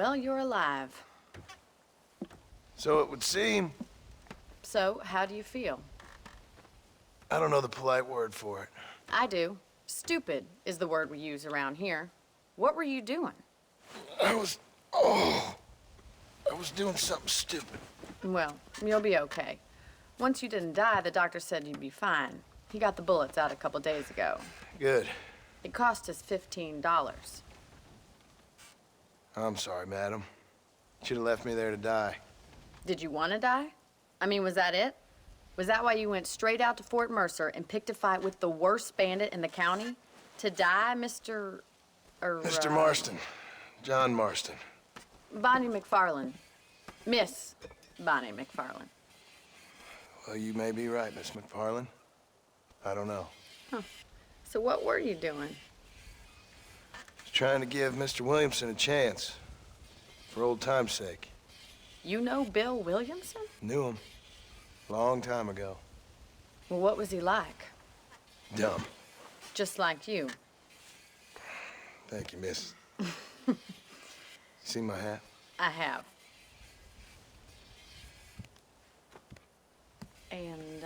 Well, you're alive. So it would seem. So, how do you feel? I don't know the polite word for it. I do. Stupid is the word we use around here. What were you doing? I was doing something stupid. Well, you'll be okay. Once you didn't die, the doctor said you'd be fine. He got the bullets out a couple days ago. Good. It cost us $15. I'm sorry, madam. Should have left me there to die. Did you want to die? I mean, was that it? Was that why you went straight out to Fort Mercer and picked a fight with the worst bandit in the county? To die, Mr. Mr. Marston. John Marston. Bonnie McFarland. Miss Bonnie McFarland. Well, you may be right, Miss McFarland. I don't know. Huh. So what were you doing? Just trying to give Mr. Williamson a chance. For old time's sake. You know Bill Williamson? Knew him. Long time ago. Well, what was he like? Dumb. Just like you. Thank you, miss. See my hat? I have. And,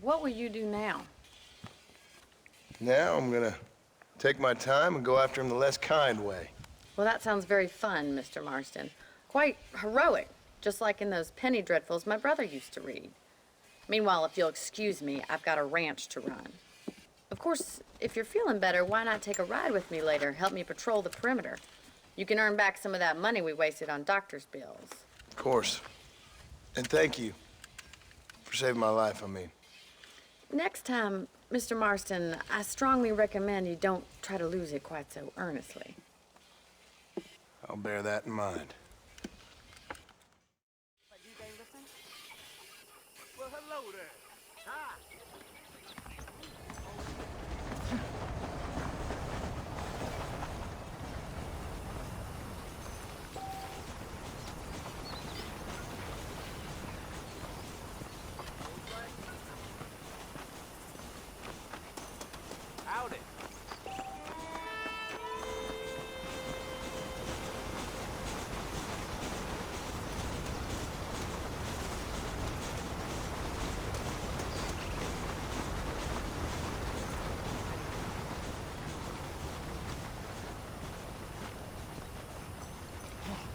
what will you do now? Now I'm gonna take my time and go after him the less kind way. Well, that sounds very fun, Mr. Marston. Quite heroic, just like in those penny dreadfuls my brother used to read. Meanwhile, if you'll excuse me, I've got a ranch to run. Of course, if you're feeling better, why not take a ride with me later? Help me patrol the perimeter. You can earn back some of that money we wasted on doctor's bills. Of course. And thank you. For saving my life, I mean. Next time, Mr. Marston, I strongly recommend you don't try to lose it quite so earnestly. I'll bear that in mind. Well, hello there. Hi. Howdy.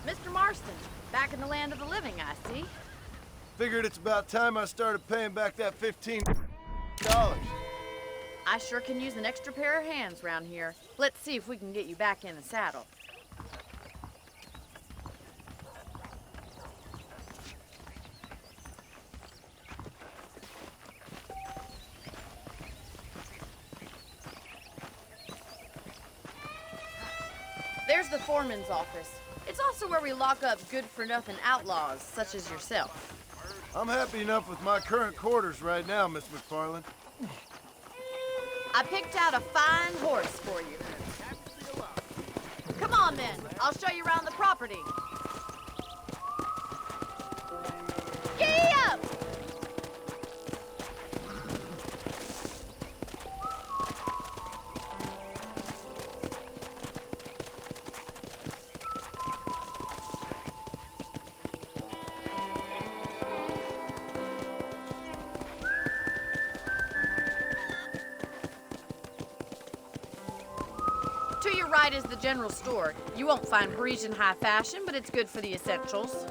Mr. Marston, back in the land of the living, I see. Figured it's about time I started paying back that $15. I sure can use an extra pair of hands round here. Let's see if we can get you back in the saddle. There's the foreman's office. It's also where we lock up good-for-nothing outlaws, such as yourself. I'm happy enough with my current quarters right now, Miss McFarland. I picked out a fine horse for you. Come on, then. I'll show you around the property. Giddy up! To your right is the general store. You won't find Parisian high fashion, but it's good for the essentials.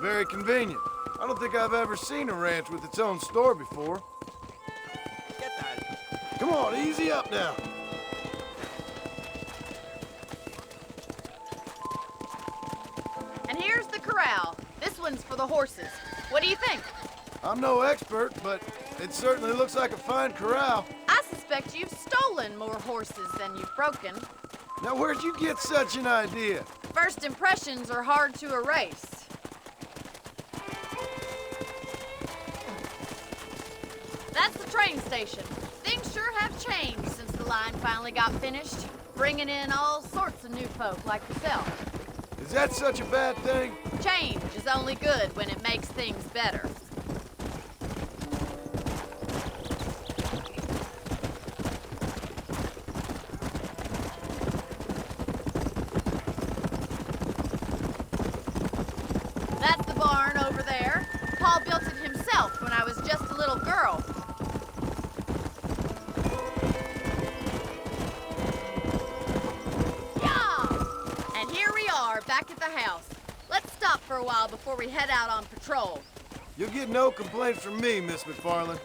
Very convenient. I don't think I've ever seen a ranch with its own store before. Get that. Come on, easy up now. And here's the corral. This one's for the horses. What do you think? I'm no expert, but it certainly looks like a fine corral. I suspect you've stolen more horses than you've broken. Now, where'd you get such an idea? First impressions are hard to erase. That's the train station. Things sure have changed since the line finally got finished, bringing in all sorts of new folk like yourself. Is that such a bad thing? Change is only good when it makes things better. a while before we head out on patrol. You'll get no complaints from me, Miss McFarland.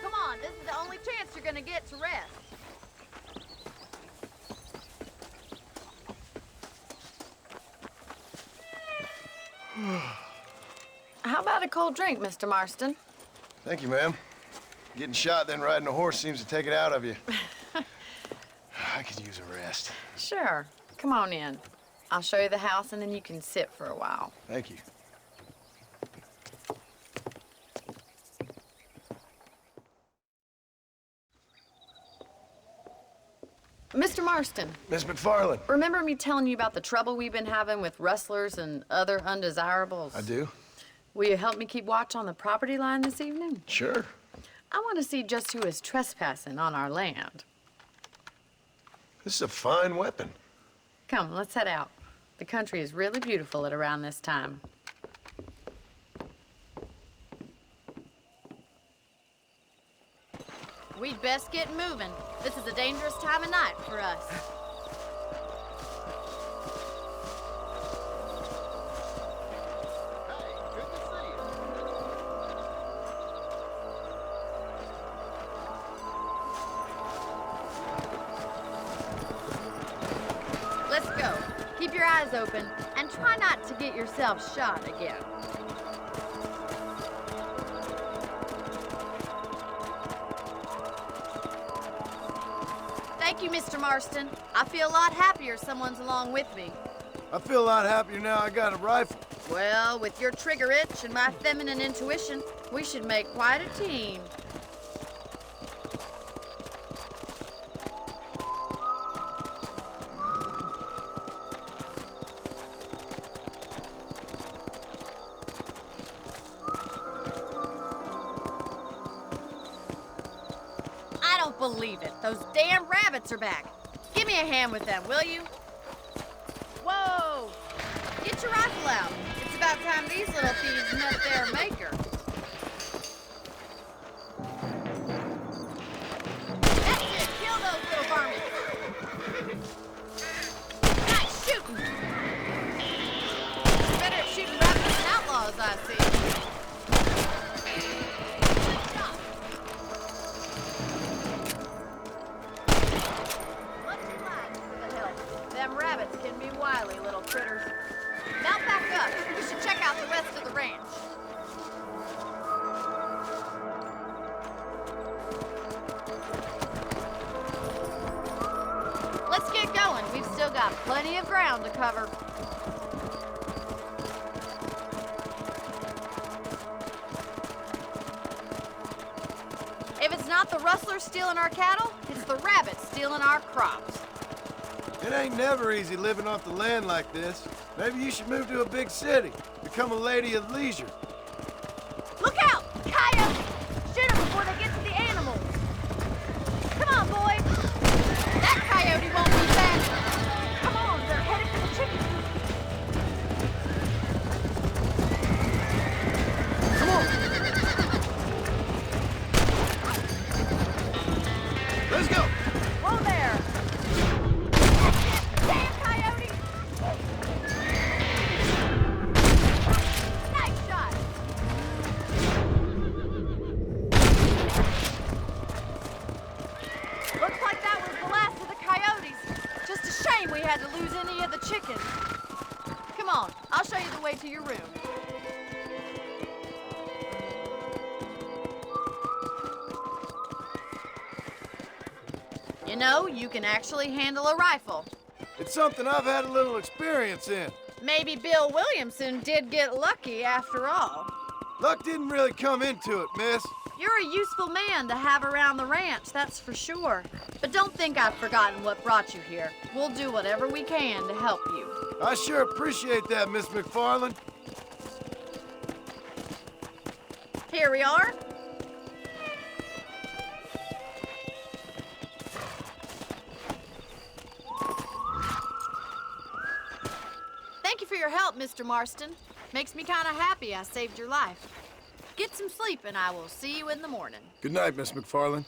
Come on, this is the only chance you're gonna get to rest. How about a cold drink, Mr. Marston? Thank you, ma'am. Getting shot, then riding a horse seems to take it out of you. I could use a rest. Sure. Come on in. I'll show you the house, and then you can sit for a while. Thank you. Mr. Marston, Miss McFarland. remember me telling you about the trouble we've been having with rustlers and other undesirables? I do? Will you help me keep watch on the property line this evening? Sure. I want to see just who is trespassing on our land. This is a fine weapon. Come, let's head out. The country is really beautiful at around this time. We'd best get moving. This is a dangerous time of night for us. Let's go. Keep your eyes open and try not to get yourself shot again. Thank you, Mr. Marston. I feel a lot happier someone's along with me. I feel a lot happier now I got a rifle. Well, with your trigger itch and my feminine intuition, we should make quite a team. I don't believe it. Those damn rabbits are back. Give me a hand with them, will you? Whoa! Get your rifle out. It's about time these little thieves met their maker. That's it. Kill those little varmints. Nice shooting. Better at shooting rabbits than outlaws, I see. Good shot. Much obliged for the help. Them rabbits can be wily little critters. Mount back up. We should check out the rest of the ranch. Let's get going. We've still got plenty of ground to cover. If it's not the rustlers stealing our cattle, it's the rabbits stealing our crops. It ain't never easy living off the land like this. Maybe you should move to a big city. Become a lady of leisure. Look out! Coyote! Shoot them before they get to the animals. Come on, boys. That coyote won't be back. Come on, they're headed for the chicken coop. Come on. Let's go. Whoa there. Damn coyote! Nice shot. Looks like that was the last of the coyotes. Just a shame we had to lose any of the chickens. Come on, I'll show you the way to your room. You know, you can actually handle a rifle. It's something I've had a little experience in. Maybe Bill Williamson did get lucky after all. Luck didn't really come into it, miss. You're a useful man to have around the ranch, that's for sure. But don't think I've forgotten what brought you here. We'll do whatever we can to help you. I sure appreciate that, Miss McFarland. Here we are. Thank you for your help, Mr. Marston. Makes me kind of happy I saved your life. Get some sleep, and I will see you in the morning. Good night, Miss McFarland.